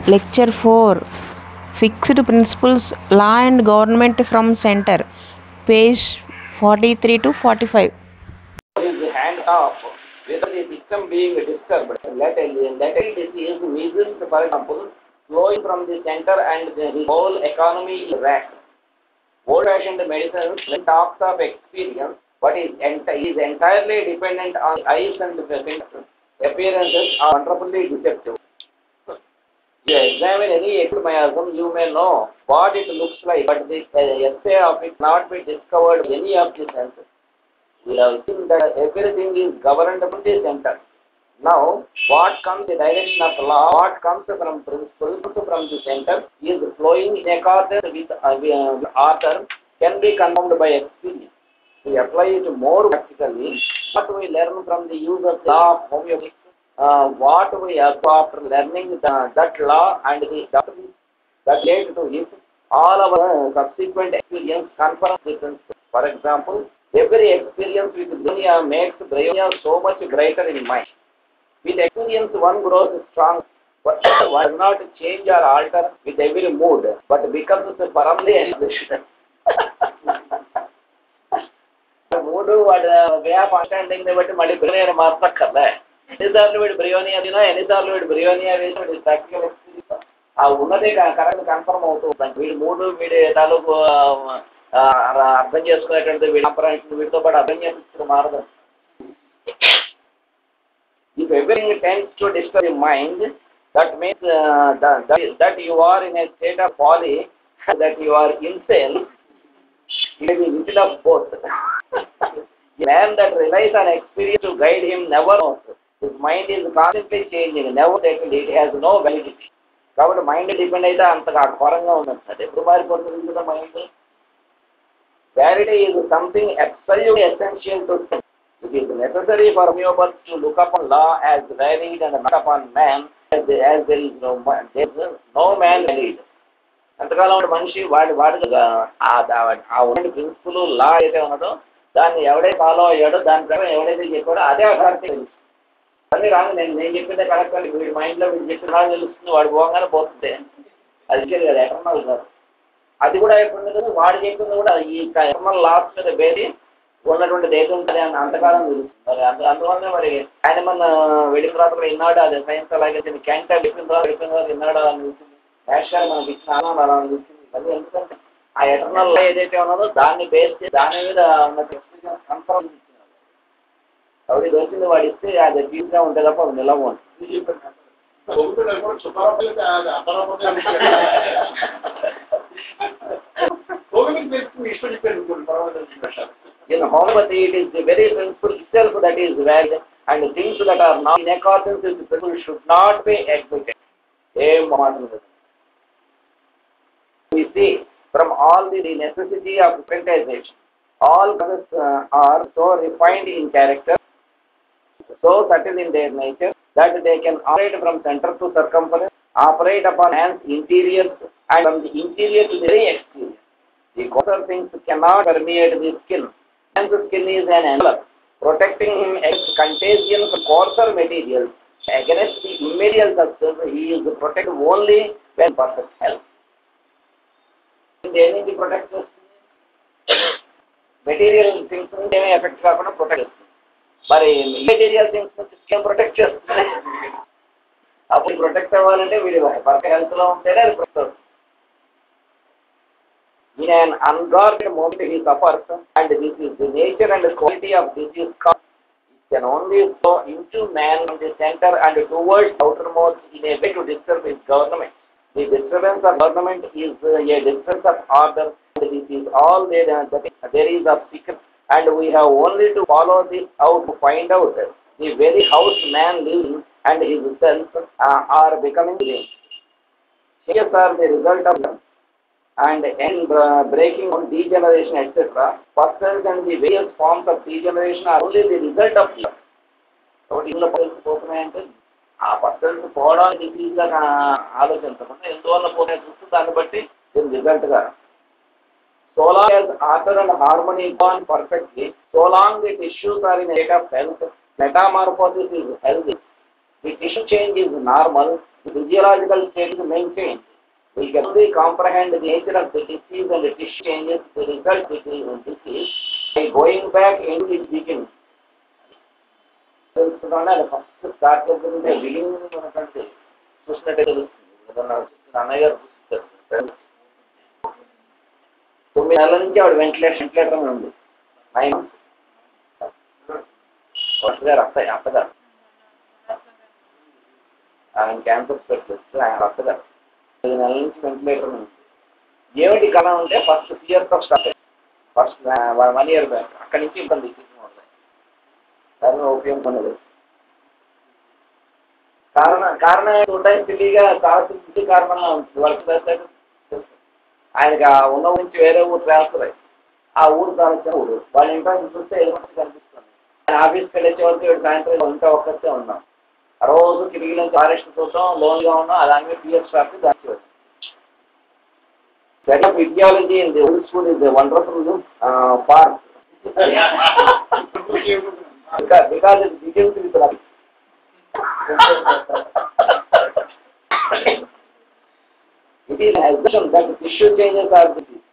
Lecture 4, Fixed Principles, Law and Government from Center, page 43 to 45. His hand off without the system being disturbed. Lateral disease, measles, for example, flowing from the center and the whole economy is wrecked. Old-fashioned medicine talks of experience, but is entirely dependent on eyes and fingers. Appearances are wonderfully deceptive. You examine any ectomiasm, you may know what it looks like, but the essay of it not be discovered by any of the senses. We have seen that everything is governed from the center. Now, what comes the direction of law, what comes from principle from the center is flowing in accordance with order, can be confirmed by experience. We apply it more practically. What we learn from the use of law of homeopathy, what we have after learning that law and the doctrine that led to it, all our subsequent experience confirms the principle. For example, every experience with Brahmya makes Brahmya so much brighter in mind. With experience, one grows strong, but one does not change or alter with every mood, but becomes firmly established. The mood, way of understanding the Brahmya Martakala. Anytime with Brahmya, anytime with Brahmya, is practical experience. Unade correct confirm auto. With mood, with Talu, అర్థం చేసుకునేటువంటి వీటితో పాటు అర్థం చేస్తున్న మారదు. If everything tends to disturb your mind, that means that you are in a state of folly, that you are insane. It is instead of both. A man that relies on experience to guide him never knows. His mind is constantly changing, never taken. It has no validity. కాబట్టి mind depend అయితే అంతగా ఘోరంగా ఉన్నది sir. ఎప్పుడు మారిపోతుంది కదా mind. Clarity is something absolutely essential to think. It is necessary for homeopaths to look upon law as varied and not upon man as there is no man valid. అంతకాలం మనిషి వాడి ఆ ఉన్న ప్రిన్సిపల్ లా అయితే ఉన్నదో దాన్ని ఎవడైతే ఫాలో అయ్యాడో దాని ప్రకారం ఎవడైతే చెప్పాడో అదే అథారిటీ తెలుసు. అదే రాదు నేను చెప్పిందే కరెక్ట్ అని వీడి మైండ్లో వీడు చెప్పిన రాదు తెలుస్తుంది, వాడు పోగానే పోతుంది. అది కదా ఎటర్నల్ కాదు. అది కూడా ఎప్పుడు కదా వాడు చెప్పింది కూడా ఈ ఎటర్నల్ లాస్ మీద బేది ఉన్నటువంటి దేశం ఉంటుంది అని అంతకాలం తెలుస్తుంది. అందువల్ల మరి ఆయన మన వెళ్ళిన తర్వాత కూడా ఇన్నాడు అది సైన్స్ అలాగే క్యాంటర్ చెప్పిన తర్వాత ఇన్నాడు అని చూసింది. నేషనల్ మనకి ఇచ్చిన ఆనందం అలా చూసింది. అది ఎందుకంటే ఆ ఎటర్నల్ ఏదైతే ఉన్నదో దాన్ని బేస్ చేసి దాని మీద ఉన్న ఎక్స్పీరియన్స్ కన్ఫర్మ్ ఇచ్చినాడు. కాబట్టి ఇది వచ్చింది వాడు ఇస్తే అది తీరుగా ఉంటే తప్ప అది నిలవ In homeopathy, it is the very principle itself that is valid, and things that are not in accordance with the principle should not be admitted. We see from all the necessity of quantization, all causes are so refined in character, so subtle in their nature, that they can operate from center to circumference, operate upon man's interior, and from the interior to the very exterior. The coarser things cannot permeate the skin. Man's skin is an envelope, protecting him against contagion from coarser materials. Against the immediate substance, he is protected only when perfect health. They need to protect us. Material things may affect us, protect us. But immaterial things can protect us. If we protect our perfect health, in an unguarded moment he suffers, and this is the nature and the quality of disease cause. It can only flow into man from the center and towards outermost in a way to disturb his government. The disturbance of government is a disturbance of order, and this is all there is of secret, and we have only to follow this out to find out the very house man lives in and his self are becoming changed. Here are the result of them. And in breaking on degeneration, etc., persons and the various forms of degeneration are only the result of love. So, in the person, ఆ persons పోవడానికి డిసీజ్గా ఆలోచించకుండా ఎందువల్ల పోతే చూస్తూ దాన్ని బట్టి దీని రిజల్ట్గా so long as order and harmony gone perfectly, so long the tissues are in a state of health, metamorphosis is healthy, the tissue change is normal, the physiological state is maintained. We can only comprehend the nature of the disease and the tissue changes, the result of the disease, by going back into its beginning. First start చేస్తుంటే beginning మనకంటే చూసినట్టే తెలుస్తుంది. అన్నయ్య గారు 9 నెలల నుంచి ఆవిడ ventilator ఉంది. 9 months గారు అత్తగారు ఆయన క్యాన్సర్ స్పెషలిస్ట్, ఆయన అత్తగారు 5 నెలల నుంచి వెంటిలేటర్ ఉంది. ఏమిటి కళ ఉంటే ఫస్ట్ ఇయర్తో స్టార్ట్ అయ్యింది. ఫస్ట్ 1 year బ్యాక్ అక్కడి నుంచి ఇబ్బంది దాని ఉపయోగం పొందదు. కారణం ఉంటాయి సిటీగా కావాల్సిన కారణంగా ఉంటుంది. వర్క్ చేస్తాడు ఆయనకి ఆ ఉన్న నుంచి వేరే ఊరు ట్రాన్స్ఫర్ అయ్యి ఆ ఊరు కావాల్సిన ఊరు వాళ్ళ ఇంట్లో చూస్తే ఎదురు కనిపిస్తుంది. ఆయన ఆఫీస్కి వెళ్ళే వరకు సాయంత్రం ఇంట్లో ఒక్కరితే ఉన్నాం. ఆ రోజు తిరిగి నుంచి ఆరెస్ట్ చూసాం, లోన్గా ఉన్నాం. అలాగే పిఎఫ్ స్టాఫ్ దాచి వచ్చాం. That of ideology in the old school is a wonderful part because it begins with love. It is an assumption that tissue changes are disease.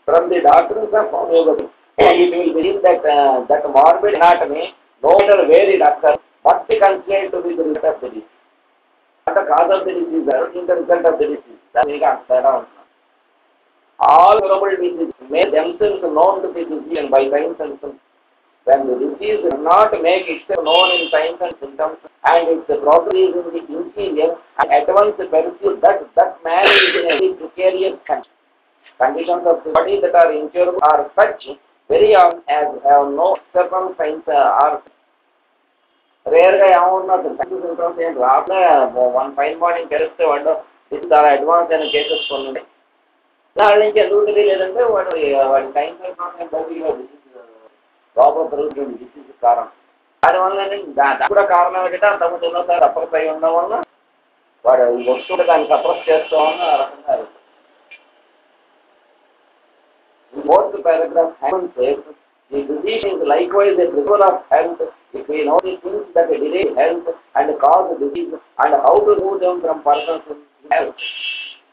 From the doctrines of homeopathy, it will believe that morbid anatomy, no matter where it occurs, must be considered to be the result of the disease. Not the cause of the disease, or the result of the disease. That is the all global diseases make themselves known to the physician by signs and symptoms. When the disease does not make itself known in signs and symptoms, and its properties in the interior, and at once perceive that man is in a very precarious condition. Conditions of the body that are incurable are such very often as have no external signs are రేర్గా ఏమన్నది symptoms ఏంటి రాత్రి 1 fine morning తెలిస్తే వాడు ఇది చాలా advance అయిన cases కొన్ని ఉన్నాయి. వాళ్ళ నుంచి ఎందుకు తెలియలేదంటే వాడి టైం లోపల పెరుగుతుంది డిసీజ్ కారణం. దానివల్ల దానికి కూడా కారణం ఏంటంటే అంతకుముందు ఉన్నసారి అప్రస్ అయి ఉండడం వల్ల వాడు వస్తువులు దానికి అప్రస్ చేస్తామని ఆ రకంగా fourth paragraph says the disease is likewise a trigger of health if we know the things that delay health and cause disease and how to remove them from person's health.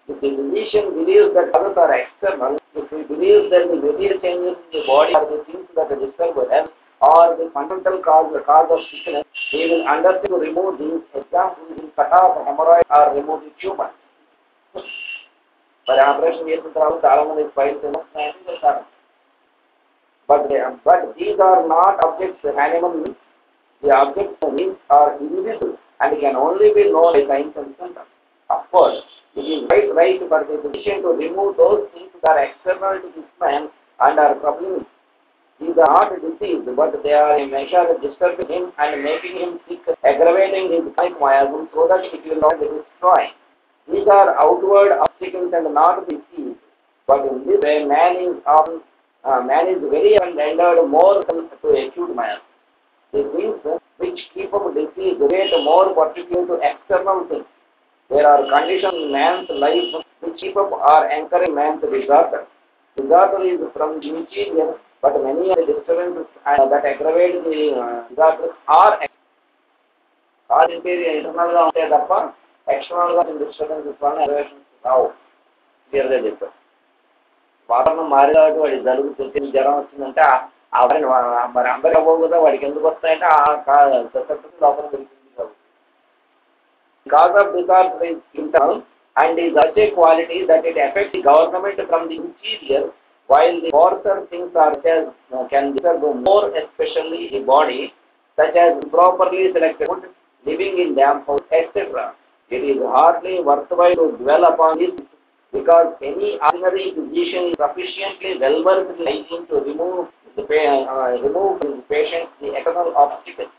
If the physician believes that others are external, if he believes that the material changes in the body are the things that disturb health or the fundamental cause of sickness, he will undertake to remove these. Example, he will cut off hemorrhoid or remove the tumor. But operation చేసిన తర్వాత చాలా మంది files వస్తున్నాయని చెప్తారు. But these are not objects animal means. The objects means are invisible and can only be known by signs and symptoms. Of course, it is right for the physician to remove those things that are external to this man and are troubling. These are not disease, but they are a measure disturbing him and making him sick, aggravating his chronic miasm so that it will not destroy. These are outward obstacles and not disease. But in this way, man is very often rendered more to acute miasm. The things which keep up disease relate more particularly to external things. There are conditions in man's life which keep up or encourage man's disorder. Disorder is from the interior, but many are disturbances that aggravate the disorders are interior, internal గా ఉంటాయి తప్ప external గా disturbances వల్ల aggravations రావు. క్లియర్గా చెప్పారు. వాతావరణం మారి కాబట్టి వాడికి జలుబు వచ్చింది, జ్వరం వచ్చిందంటే మరి అందరికీ అవ్వవు కదా, వాడికి ఎందుకు వస్తాయంటే ఆ లోపల దొరికింది కాబట్టి. Cause of disorder is internal and is such a quality that it affects the government from the interior, while the coarser things can disturb more, especially the body, such as improperly selected food, living in damp house, etc. It is hardly worthwhile to dwell upon this because any ordinary physician is sufficiently well versed in to remove the patient the external obstacles.